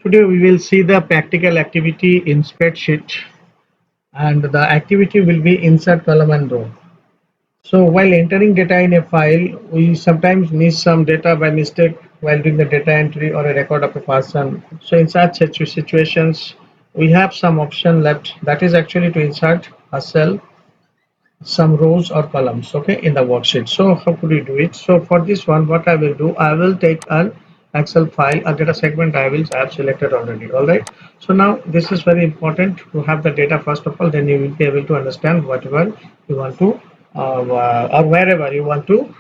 Today we will see the practical activity in spreadsheet, and the activity will be insert column and row. So while entering data in a file, we sometimes miss some data by mistake while doing the data entry or a record of a person. So in such situations, we have some option left, that is actually to insert a cell, some rows or columns, okay, in the worksheet. So how could we do it? So for this one, what I will do, I will take an Excel file, a data segment I have selected already. All right, so now this is very important to have the data first of all, then you will be able to understand whatever you want to or wherever you want to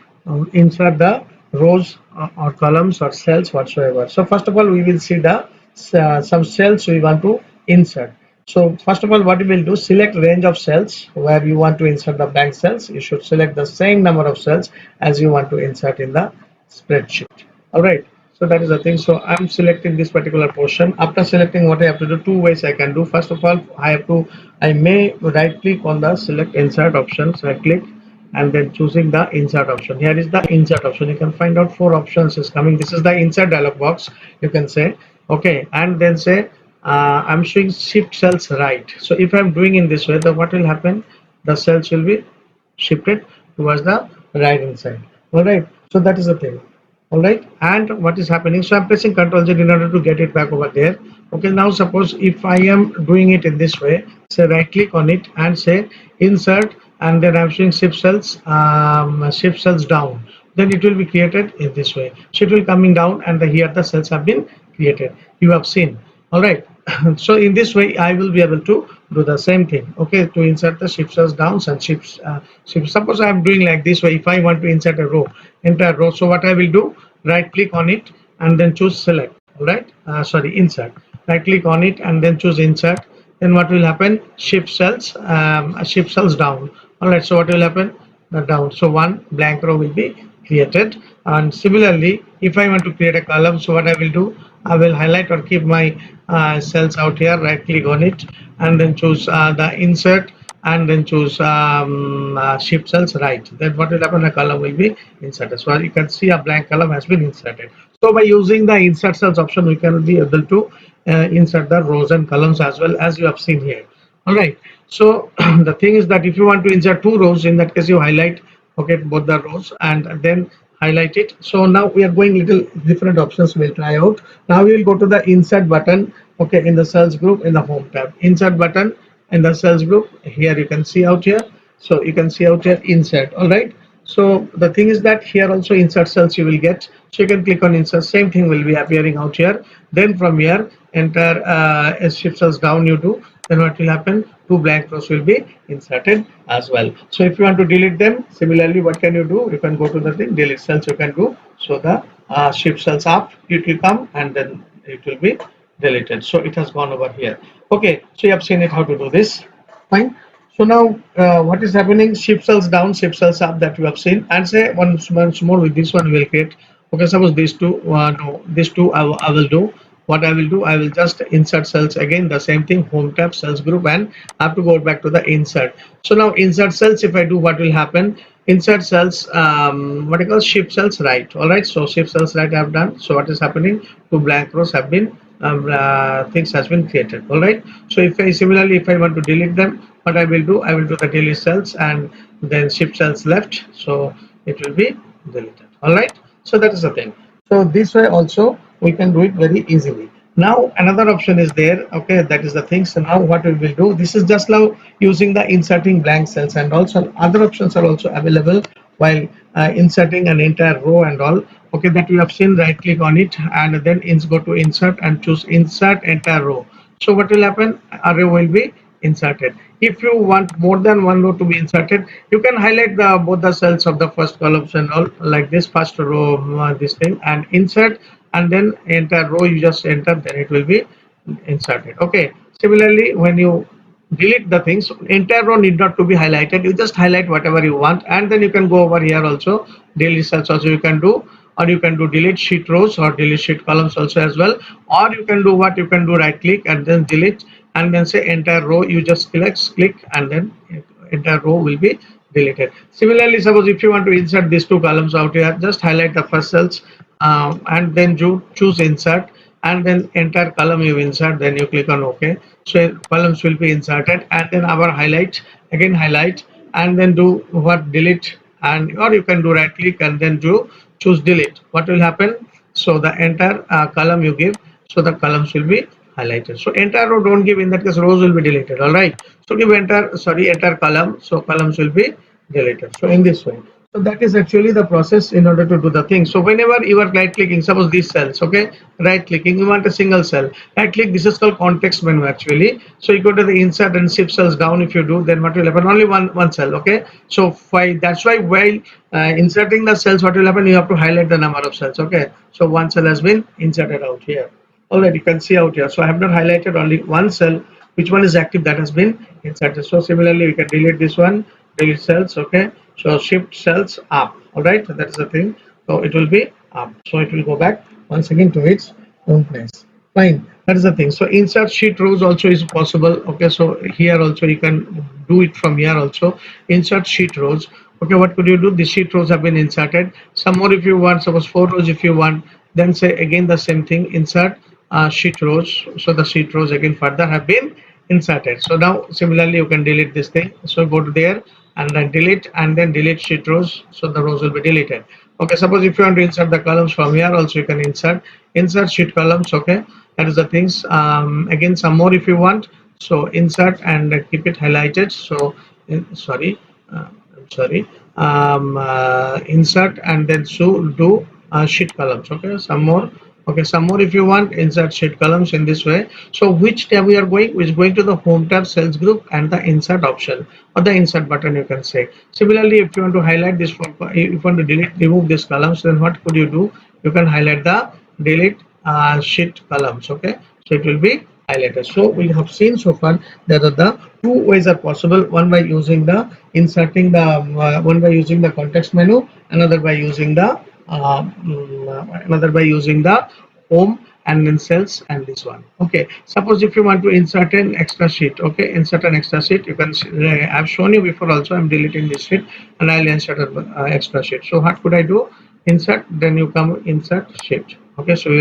insert the rows or columns or cells whatsoever. So first of all, we will see the some cells we want to insert. So first of all, what you will do, select range of cells where you want to insert the blank cells. You should select the same number of cells as you want to insert in the spreadsheet. All right. So that is the thing. So I'm selecting this particular portion. After selecting, what I have to do, two ways I can do. First of all, I may right click on the select insert option. So I click and then choosing the insert option. Here is the insert option. You can find out four options is coming. This is the insert dialog box. You can say, okay, and then say, I'm showing shift cells right. So if I'm doing in this way, then what will happen? The cells will be shifted towards the right hand side. All right. So that is the thing. All right. And what is happening? So I'm pressing Ctrl Z in order to get it back over there. Okay. Now suppose if I am doing it in this way, say right click on it and say insert, and then I'm showing shift cells down. Then it will be created in this way. So it will coming down, and here the cells have been created. You have seen. All right. So in this way I will be able to do the same thing, okay, to insert the shift cells downs and shifts. Suppose I am doing like this way. If I want to insert a row, entire row, so what I will do, right click on it and then choose select. All right, sorry, insert. Right click on it and then choose insert. Then what will happen, shift cells down. All right, so what will happen, down, so one blank row will be created. And similarly, if I want to create a column, so what I will do, I will highlight or keep my cells out here, right click on it and then choose the insert and then choose shift cells right. Then what will happen, a column will be inserted. So you can see a blank column has been inserted. So by using the insert cells option, we can be able to insert the rows and columns as well, as you have seen here. All right, so the thing is that if you want to insert two rows, in that case you highlight, okay, both the rows and then highlight it. So now we are going little different options we'll try out. Now we will go to the insert button, okay, in the cells group in the home tab. Insert button in the cells group, here you can see out here. So you can see out here insert. All right, so the thing is that here also insert cells you will get. So you can click on insert, same thing will be appearing out here. Then from here enter shift cells down you do, then what will happen, two blank rows will be inserted as well. So if you want to delete them, similarly what can you do, you can go to the thing delete cells, you can do. So the shift cells up, it will come and then it will be deleted. So it has gone over here. Okay, so you have seen it how to do this. Fine. So now what is happening, shift cells down, shift cells up, that you have seen. And say once more with this one we will create. Okay, suppose these two, no, these two I will do. What I will do, I will just insert cells again, the same thing, home tab, cells group, and I have to go back to the insert. So now insert cells, if I do, what will happen, insert cells, what I call shift cells right. All right, so shift cells right I have done. So what is happening, two blank rows have been things has been created. All right, so if I similarly, if I want to delete them, what I will do, I will do the delete cells and then shift cells left, so it will be deleted. All right, so that is the thing. So this way also we can do it very easily. Now another option is there, okay, that is the thing. So now what we will do, this is just now using the inserting blank cells, and also other options are also available while inserting an entire row and all. Okay, that we have seen, right click on it and then go to insert and choose insert entire row. So what will happen, a row will be inserted. If you want more than one row to be inserted, you can highlight the both the cells of the first columns and all, like this first row, this thing, and insert, and then enter row, you just enter, then it will be inserted. Okay, similarly when you delete the things, entire row need not to be highlighted, you just highlight whatever you want, and then you can go over here also, delete cells also you can do, or you can do delete sheet rows or delete sheet columns also as well. Or you can do what, you can do right click and then delete, and then say entire row, you just click and then entire row will be deleted. Similarly, suppose if you want to insert these two columns out here, just highlight the first cells and then choose insert, and then entire column you insert, then you click on OK. So columns will be inserted, and then our highlight, again highlight, and then do what, delete, and or you can do right click and then do choose delete. What will happen? So the entire column you give, so the columns will be highlighted. So entire row don't give, in that case rows will be deleted. All right, so give entire, sorry, entire column, so columns will be deleted. So in this way, so that is actually the process in order to do the thing. So whenever you are right clicking, suppose these cells, okay, right clicking, you want a single cell, right click, this is called context menu actually. So you go to the insert and shift cells down. If you do, then what will happen? Only one cell, okay. So that's why while inserting the cells, what will happen? You have to highlight the number of cells, okay. So one cell has been inserted out here. All right, you can see out here. So I have not highlighted only one cell, which one is active, that has been inserted. So similarly, we can delete this one, delete cells, okay. So shift cells up. All right, so that is the thing. So it will be up. So it will go back once again to its own place. Fine, that is the thing. So insert sheet rows also is possible. Okay, so here also you can do it from here also. Insert sheet rows. Okay, what could you do? The sheet rows have been inserted. Some more if you want, suppose 4 rows if you want. Then say again the same thing. Insert sheet rows. So the sheet rows again further have been inserted. So now similarly you can delete this thing. So go to there and then delete, and then delete sheet rows, so the rows will be deleted. Okay, suppose if you want to insert the columns from here also, you can insert sheet columns. Okay, that is the things. Again some more if you want, so insert and keep it highlighted. So sorry, I'm sorry, insert and then so do sheet columns. Okay, some more. Okay, some more if you want, insert sheet columns in this way. So which tab we are going? We is going to the home tab, cells group, and the insert option, or the insert button you can say. Similarly, if you want to highlight this, if you want to delete, remove this columns, then what could you do? You can highlight the delete sheet columns. Okay, so it will be highlighted. So we have seen so far that the two ways are possible: one by using the inserting the one by using the context menu, another by using the home and then cells, and this one. Okay, suppose if you want to insert an extra sheet, okay, insert an extra sheet, you can I've shown you before also. I'm deleting this sheet and I'll insert an extra sheet. So what could I do? Insert, then you come insert sheet. Okay, so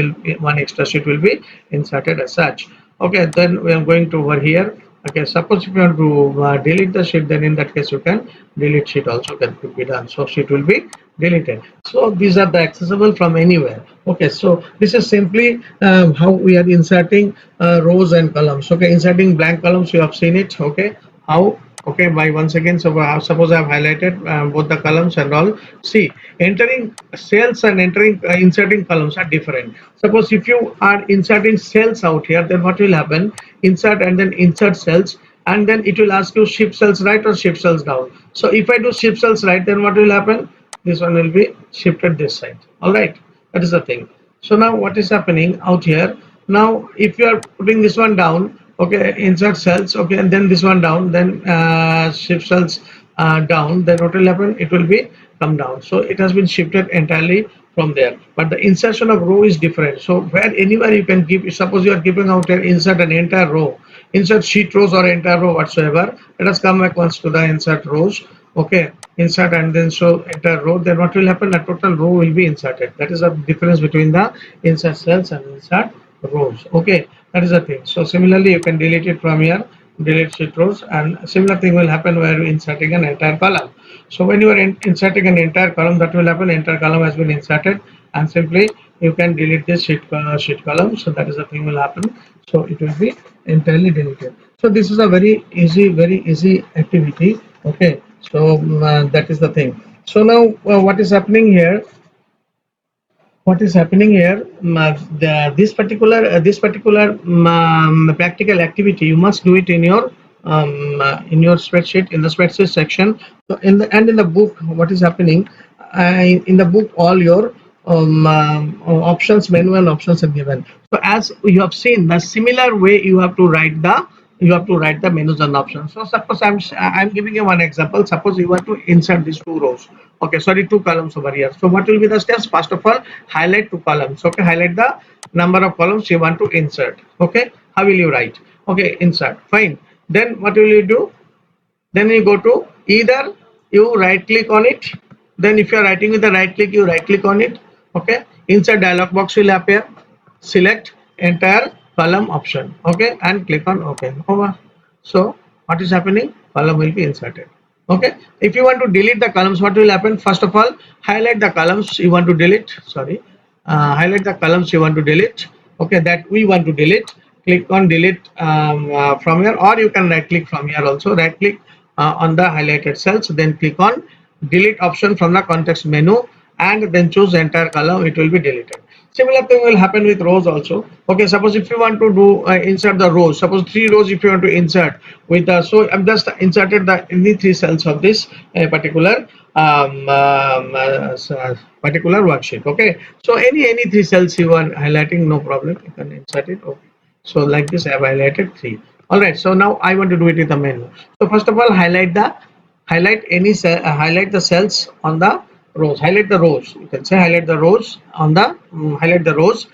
one extra sheet will be inserted as such. Okay, then we are going to over here. Okay, suppose if you want to delete the sheet, then in that case you can delete sheet also, that could be done. So sheet will be deleted. So these are the accessible from anywhere. Okay, so this is simply how we are inserting rows and columns. Okay, inserting blank columns, you have seen it. Okay, how? Okay, by once again, so suppose I have highlighted both the columns and all. See, entering cells and inserting columns are different. Suppose if you are inserting cells out here, then what will happen? Insert and then insert cells, and then it will ask you shift cells right or shift cells down. So if I do shift cells right, then what will happen? This one will be shifted this side. All right, that is the thing. So now what is happening out here? Now if you are putting this one down, okay, insert cells, okay, and then this one down, then shift cells down, then what will happen? It will be come down. So it has been shifted entirely from there. But the insertion of row is different. So where anywhere you can give, suppose you are giving out an insert an entire row, insert sheet rows or entire row whatsoever. Let us come back once to the insert rows. Okay, insert and then show entire row. Then what will happen? A total row will be inserted. That is the difference between the insert cells and insert rows. Okay, that is the thing. So similarly, you can delete it from here, delete sheet rows, and similar thing will happen where you're inserting an entire column. So when you are inserting an entire column, that will happen. Entire column has been inserted, and simply you can delete this sheet column. So that is the thing will happen. So it will be entirely deleted. So this is a very easy activity. Okay, so that is the thing. So now what is happening here? What is happening here? This particular practical activity, you must do it in your spreadsheet, in the spreadsheet section. So in the book, what is happening? In the book, all your options, menu and options are given. So as you have seen, the similar way you have to write the menus and options. So suppose I'm giving you one example. Suppose you want to insert these two rows. Okay, sorry, two columns over here. So what will be the steps? First of all, highlight two columns. Okay, highlight the number of columns you want to insert. Okay, how will you write? Okay, insert. Fine. Then what will you do? Then you go to either you right click on it. Then if you are writing with the right click, you right click on it. Okay, insert dialog box will appear. Select entire column option, okay, and click on OK. So what is happening? Column will be inserted. Okay, if you want to delete the columns, what will happen? First of all, highlight the columns you want to delete. Sorry, highlight the columns you want to delete. Okay, that we want to delete. Click on delete from here, or you can right click from here also. Right click on the highlighted cells, then click on delete option from the context menu, and then choose entire column. It will be deleted. Similar thing will happen with rows also. Okay, suppose if you want to do insert the rows, suppose 3 rows if you want to insert with so I'm just inserted the any 3 cells of this particular particular worksheet. Okay, so any 3 cells you are highlighting, no problem, you can insert it. Okay, so like this I have highlighted 3. All right, so now I want to do it with the menu. So first of all, highlight any cell, highlight the cells on the rows, highlight the rows, you can say highlight the rows on the highlight the rows,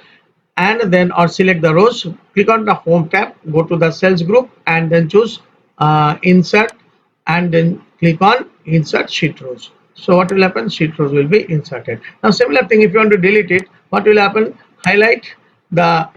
and then or select the rows, click on the home tab, go to the cells group, and then choose insert, and then click on insert sheet rows. So what will happen? Sheet rows will be inserted. Now similar thing, if you want to delete it, what will happen? Highlight the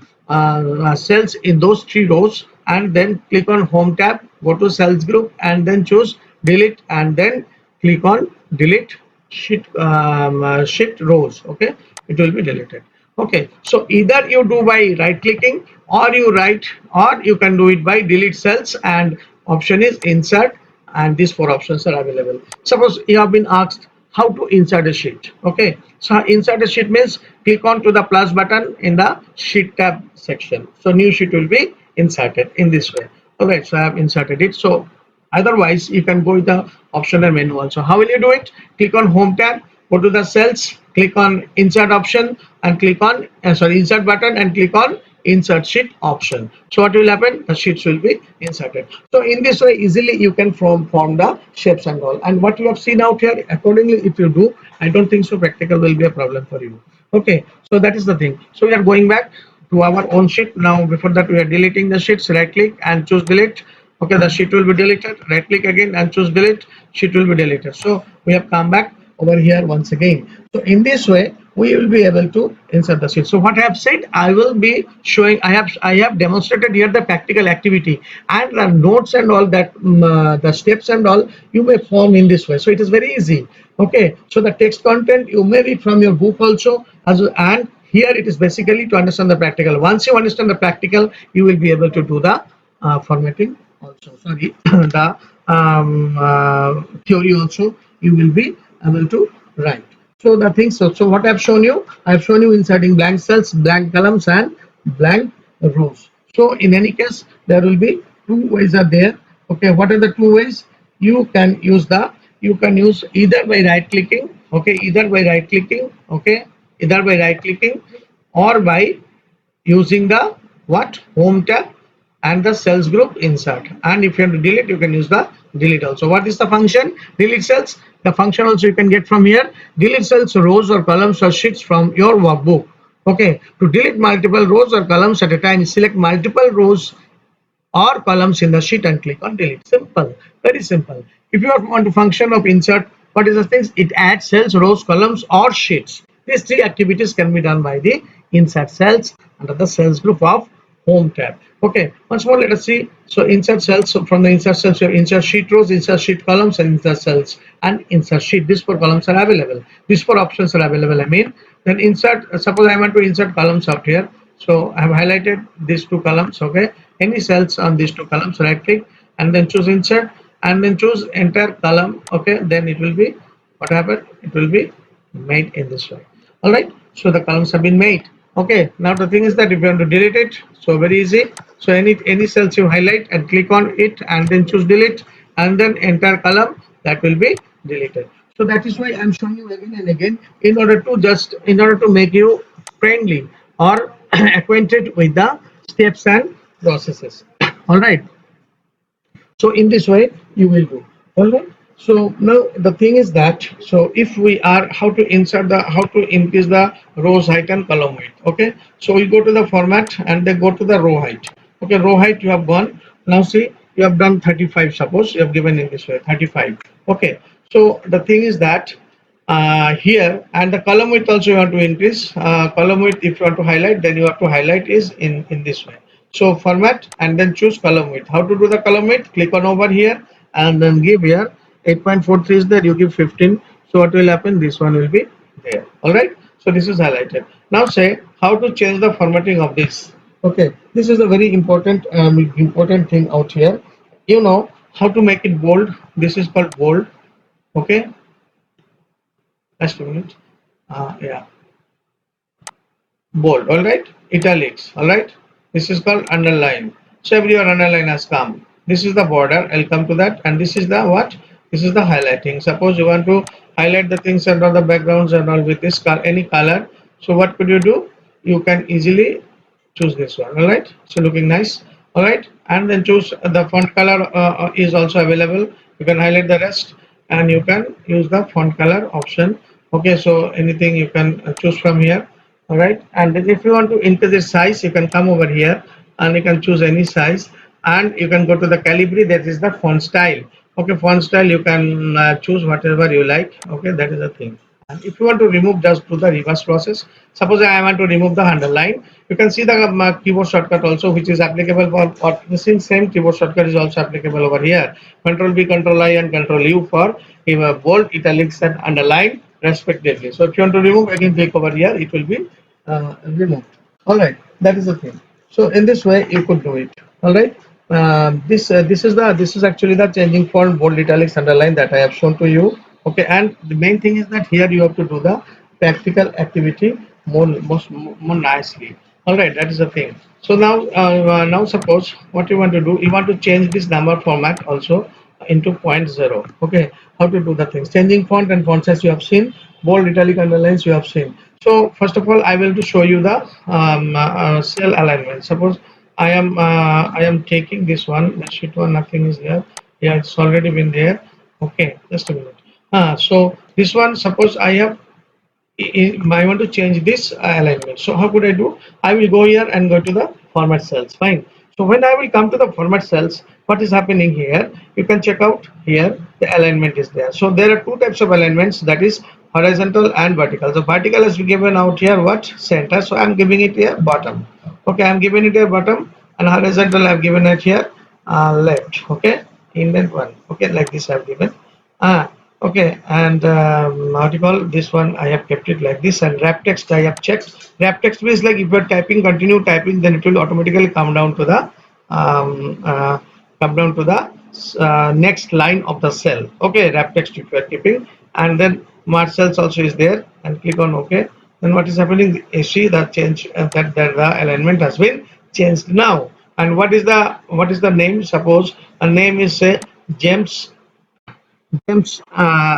cells in those 3 rows, and then click on home tab, go to cells group, and then choose delete, and then click on delete sheet rows. Okay, it will be deleted. Okay, so either you do by right clicking, or you can do it by delete cells, and option is insert, and these 4 options are available. Suppose you have been asked how to insert a sheet. Okay, so insert a sheet means click on to the plus button in the sheet tab section, so new sheet will be inserted in this way. Okay, so I have inserted it. So otherwise you can go with the optional menu also. How will you do it? Click on home tab, go to the cells, click on insert option, and click on insert button, and click on insert sheet option. So what will happen? The sheets will be inserted. So in this way easily you can form the shapes and all, and what you have seen out here, accordingly if you do, I don't think so practical will be a problem for you. Okay, so that is the thing. So we are going back to our own sheet. Now before that we are deleting the sheets. Right click and choose delete. Okay, the sheet will be deleted. Right click again and choose delete. Sheet will be deleted. So we have come back over here once again. So in this way we will be able to insert the sheet. So what I have said, I will be showing, I have demonstrated here the practical activity, and the notes and all that, the steps and all you may form in this way. So it is very easy. Okay, so the text content you may read from your book also, and here it is basically to understand the practical. Once you understand the practical, you will be able to do the formatting also, sorry, the theory also you will be able to write. So the things, so what I've shown you, I've shown you inserting blank cells, blank columns, and blank rows. So in any case there will be 2 ways are there. Okay, what are the 2 ways? You can use either by right clicking. Okay, either by right clicking. Okay, either by right clicking, or by using the what, home tab, and the cells group insert. And if you want to delete, you can use the delete also. What is the function? Delete cells, the function also you can get from here. Delete cells, rows or columns or sheets from your workbook. Okay, to delete multiple rows or columns at a time, select multiple rows or columns in the sheet and click on delete. Simple, very simple. If you want to function of insert, what is the things? It adds cells, rows, columns, or sheets. These 3 activities can be done by the insert cells under the cells group of home tab. Okay, once more let us see. So insert cells, so from the insert cells you insert sheet rows, insert sheet columns, and insert cells and insert sheet. These 4 columns are available, these 4 options are available, I mean. Then insert, suppose I want to insert columns out here. So I have highlighted these 2 columns. Okay, any cells on these 2 columns, right click and then choose insert, and then choose entire column. Okay, then it will be, what happened, it will be made in this way. All right, so the columns have been made. Okay, now the thing is that if you want to delete it, so very easy. So any cells you highlight and click on it, and then choose delete, and then entire column, that will be deleted. So that is why I'm showing you again and again, in order to make you friendly or acquainted with the steps and processes. All right, so in this way you will do. All right, so now the thing is that, so if we are, how to increase the rows height and column height. Okay, so we go to the format and then go to the row height. Okay, row height you have gone. Now see, you have done 35, suppose you have given in this way 35. Okay, so the thing is that here, and the column width also you want to increase. Column width, if you want to highlight, then you have to highlight is in this way. So format and then choose column width. How to do the column width? Click on over here and then give here 8.43 is there, you give 15. So what will happen? This one will be there. All right, so this is highlighted. Now say how to change the formatting of this. Okay, this is a very important thing out here. You know how to make it bold. This is called bold. Okay, just a minute. Yeah, bold. All right, italics. All right, this is called underline. So everywhere underline has come. This is the border. I'll come to that. And this is the what? This is the highlighting. Suppose you want to highlight the things under the backgrounds and all with this color, any color. So what could you do? You can easily choose this one. All right, so looking nice. All right, and then choose the font color is also available. You can highlight the rest and you can use the font color option. Okay, so anything you can choose from here. All right, and then if you want to increase the size, you can come over here and you can choose any size, and you can go to the Calibri, that is the font style. Okay, font style you can choose whatever you like. Okay, that is the thing. And if you want to remove, just do the reverse process. Suppose I want to remove the underline, you can see the keyboard shortcut also, which is applicable for the same keyboard shortcut is also applicable over here. Control B, Control I, and Control U for bold, italics, and underline respectively. So if you want to remove, again click over here, it will be removed. All right, that is the thing. So in this way you could do it. All right, this is actually the changing font, bold, italics, underline that I have shown to you. Okay, and the main thing is that here you have to do the practical activity more nicely. All right, that is the thing. So now suppose what you want to do, you want to change this number format also into point zero. Okay, how to do the things? Changing font and font size you have seen, bold, italic, underlines you have seen. So first of all, I will to show you the cell alignment. Suppose I am taking this one, the sheet one, nothing is there. Yeah, it's already been there. Okay, just a minute. So this one, suppose I want to change this alignment. So how could I do? I will go here and go to the format cells. Fine. So when I will come to the format cells, what is happening here? You can check out here. The alignment is there. So there are two types of alignments. That is horizontal and vertical. So vertical is given out here. What? Center. So I'm giving it here bottom. Okay, I'm giving it here bottom, and horizontal I've given it here left. Okay, indent one. Okay, like this I've given. Okay, and what you call this one? I have kept it like this, and wrap text I have checked. Wrap text means like if you are typing, continue typing, then it will automatically um, uh, come down to the next line of the cell. Okay, wrap text if you are keeping, and then mark cells also is there, and click on OK. Then what is happening? You see the change that the alignment has been changed now. And what is the name? Suppose a name is say James gems,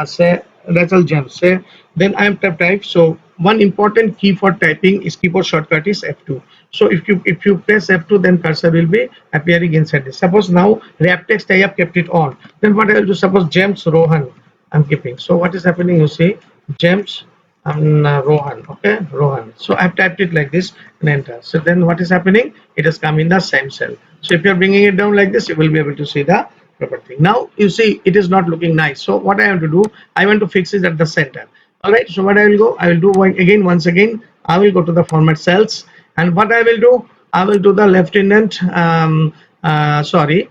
say Rachel gems, say, then I am type. So one important key for typing is keyboard shortcut is F2. So if you press F2, then cursor will be appearing inside this. Suppose now wrap text I have kept it on, then what I will do? Suppose James Rohan I'm keeping. So what is happening? You see James Rohan. Okay, Rohan. So I've typed it like this and enter. So then what is happening? It has come in the same cell. So if you're bringing it down like this, you will be able to see the proper thing. Now you see it is not looking nice. So what I have to do, I want to fix it at the center. All right. So what I will go, I will do again once again. I will go to the format cells, and what I will do, I will do the left indent. Sorry.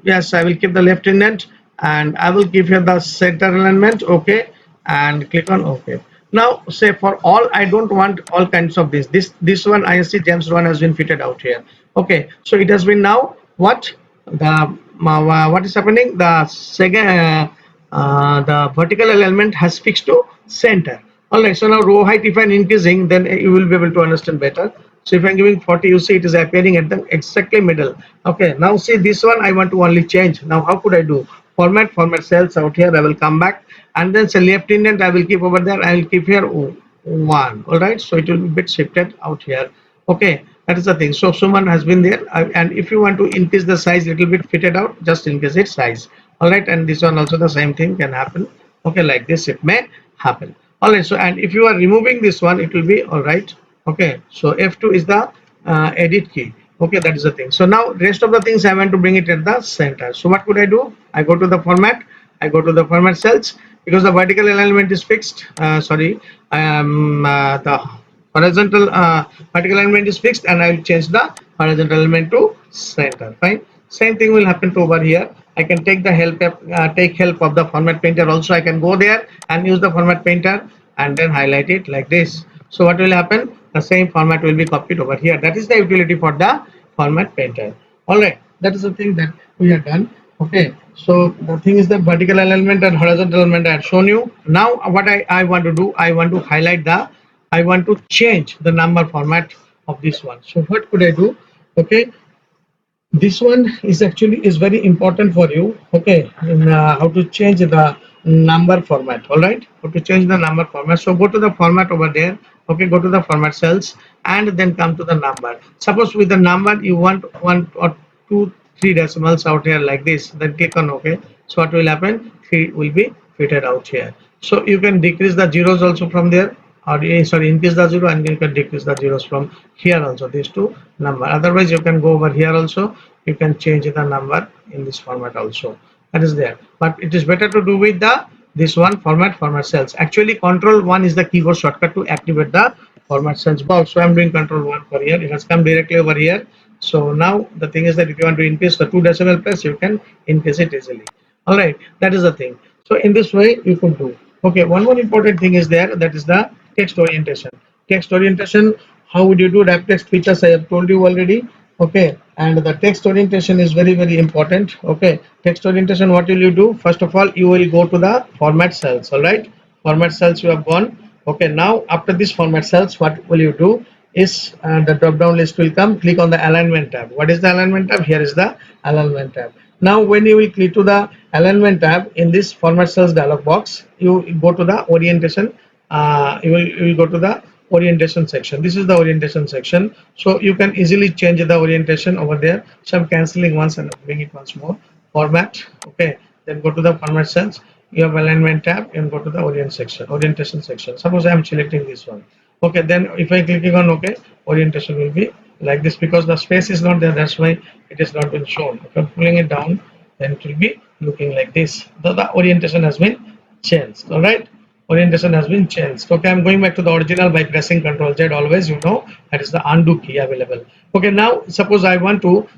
Yes, I will keep the left indent, and I will give here the center alignment. Okay, and click on OK. Now say for all, I don't want all kinds of this one ISC James one has been fitted out here. Okay, so it has been now what what is happening, the second the vertical element has fixed to center. All right, so now row height if I'm increasing, then you will be able to understand better. So if I'm giving 40, you see it is appearing at the exactly middle. Okay, now see this one I want to only change. Now how could I do? Format cells out here. I will come back, and then say left indent I will keep over there. I will keep here one. All right, so it will be bit shifted out here. Okay, that is the thing. So Suman has been there, and if you want to increase the size little bit, fit it out, just increase its size. All right, and this one also the same thing can happen. Okay, like this it may happen. All right, so and if you are removing this one, it will be all right. Okay, so F2 is the edit key. Okay, that is the thing. So now rest of the things I want to bring it at the center. So what could I do? I go to the format, I go to the format cells, because the vertical alignment is fixed. Sorry, the horizontal vertical alignment is fixed, and I will change the horizontal alignment to center. Fine. Same thing will happen to over here. I can take the help of the format painter also. I can go there and use the format painter and then highlight it like this. So what will happen? The same format will be copied over here. That is the utility for the format painter. All right, that is the thing that we have done. Okay, so the thing is that vertical alignment and horizontal alignment I have shown you. Now what I want to do, I want to highlight I want to change the number format of this one. So what could I do? Okay, this one is very important for you. Okay, in how to change the number format. All right, how to change the number format. So go to the format over there. Okay, go to the format cells and then come to the number. Suppose with the number you want one or two three decimals out here like this, then click on OK. So what will happen? 3 will be fitted out here. So you can decrease the zeros also from there, or sorry, increase the zero, and you can decrease the zeros from here also, these two number. Otherwise you can go over here also, you can change the number in this format also, that is there. But it is better to do with the this one format cells. Actually control 1 is the keyboard shortcut to activate the format cells box. So I'm doing control 1 for here. It has come directly over here. So now the thing is that if you want to increase the 2 decimal place, you can increase it easily. All right, that is the thing. So in this way you could do. Okay, one more important thing is there, that is the text orientation. Text orientation, how would you do wrap text features? I have told you already. Okay, and the text orientation is very important. Okay, text orientation, what will you do? First of all, you will go to the format cells. All right, format cells you have gone. Okay, now after this format cells, what will you do is the drop down list will come. Click on the alignment tab. What is the alignment tab? Here is the alignment tab. Now when you will click to the alignment tab in this format cells dialog box, you go to the orientation. You will go to the orientation section. This is the orientation section, so you can easily change the orientation over there. So I'm cancelling once and doing it once more. Format. Okay, then go to the format cells. You have alignment tab and go to the orientation section. Suppose I'm selecting this one. Okay, then if I clicking on OK, orientation will be like this, because the space is not there, that's why it is not been shown. If I'm pulling it down, then it will be looking like this. The orientation has been changed. All right, orientation has been changed. Okay, I'm going back to the original by pressing Ctrl Z. Always, you know, that is the undo key available. Okay, now suppose I want to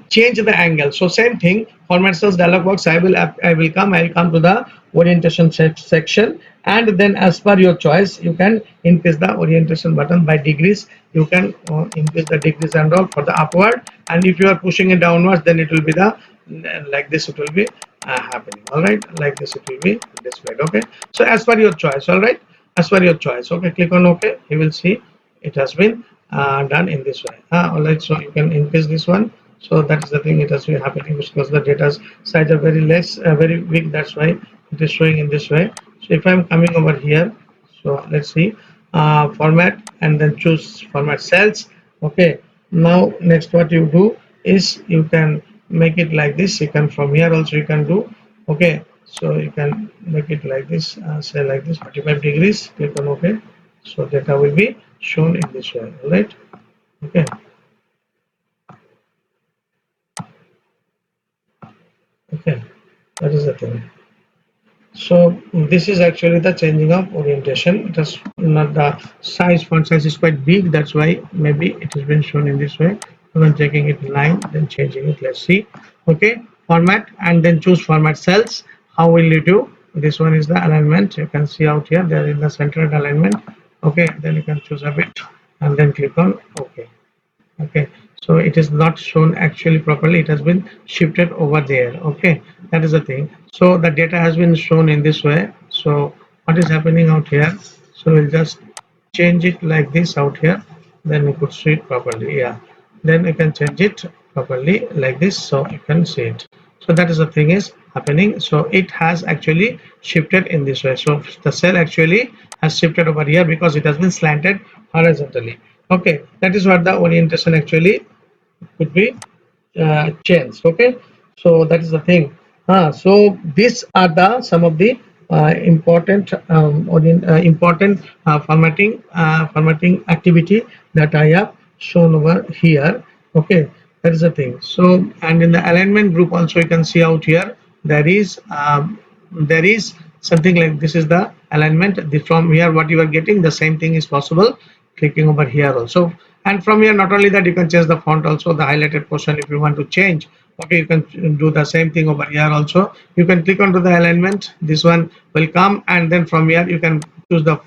change the angle. So same thing, format cells dialog box. I'll come to the orientation section, and then as per your choice, you can increase the orientation button by degrees. You can increase the degrees and all for the upward, and if you are pushing it downwards, then it will be the like this. It will be happening. All right, like this it will be displayed. Okay, so as per your choice. All right, as per your choice. Okay, click on OK. You will see it has been done in this way. All right, so you can increase this one. So that is the thing, it has been happening because the data size are very less, very big. That's why it is showing in this way. So if I'm coming over here, so let's see, format, and then choose format cells. Okay, now next what you do is you can make it like this. You can from here also you can do. Okay, so you can make it like this, say like this, 45 degrees. Click on OK. So data will be shown in this way. All right. Okay. Okay, that is the thing. So this is actually the changing of orientation. It is not the size, font size is quite big. That's why maybe it has been shown in this way. When checking it line, then changing it. Let's see. Okay, format, and then choose format cells. How will you do? This one is the alignment. You can see out here. There is the centered alignment. Okay, then you can choose a bit and then click on OK. Okay, so it is not shown actually properly, it has been shifted over there. Okay, that is the thing. So the data has been shown in this way. So what is happening out here? So we'll just change it like this out here, then you could see it properly. Yeah, then you can change it properly like this, so you can see it. So that is the thing is happening. So it has actually shifted in this way. So the cell actually has shifted over here because it has been slanted horizontally. Okay, that is what the orientation actually could be changed. Okay, so that is the thing. So these are the some of the important formatting activity that I have shown over here. Okay, that is the thing. So, and in the alignment group also you can see out here there is something like this is the alignment. From here what you are getting, the same thing is possible clicking over here also. And from here, not only that, you can change the font also, the highlighted portion if you want to change. Okay, you can do the same thing over here also. You can click onto the alignment, this one will come, and then from here you can choose the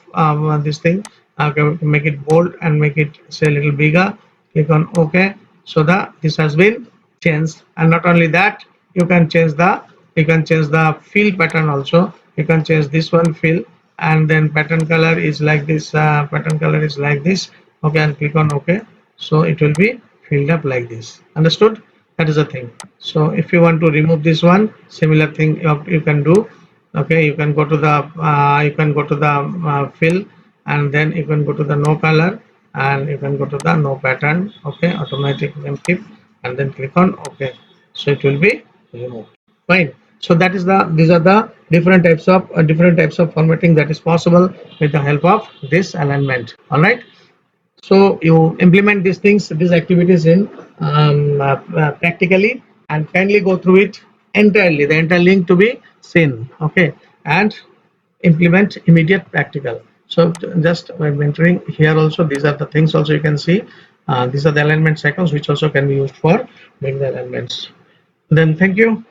this thing. Okay, make it bold and make it say a little bigger. Click on OK. So the this has been changed. And not only that, you can change the fill pattern also. You can change this one fill, and then pattern color is like this. Pattern color is like this. Okay, and click on OK. So it will be filled up like this. Understood? That is the thing. So if you want to remove this one, similar thing you can do. Okay, you can go to the fill, and then you can go to the no color, and you can go to the no pattern. Okay, automatic you can keep, and then click on OK. So it will be removed. Fine. So that is these are the different types of formatting that is possible with the help of this alignment. All right. So you implement these things, these activities in practically, and kindly go through it entirely, the entire link to be seen. Okay, and implement immediate practical. So just by mentoring here also, these are the things also you can see. These are the alignment seconds which also can be used for doing the alignments. Then thank you.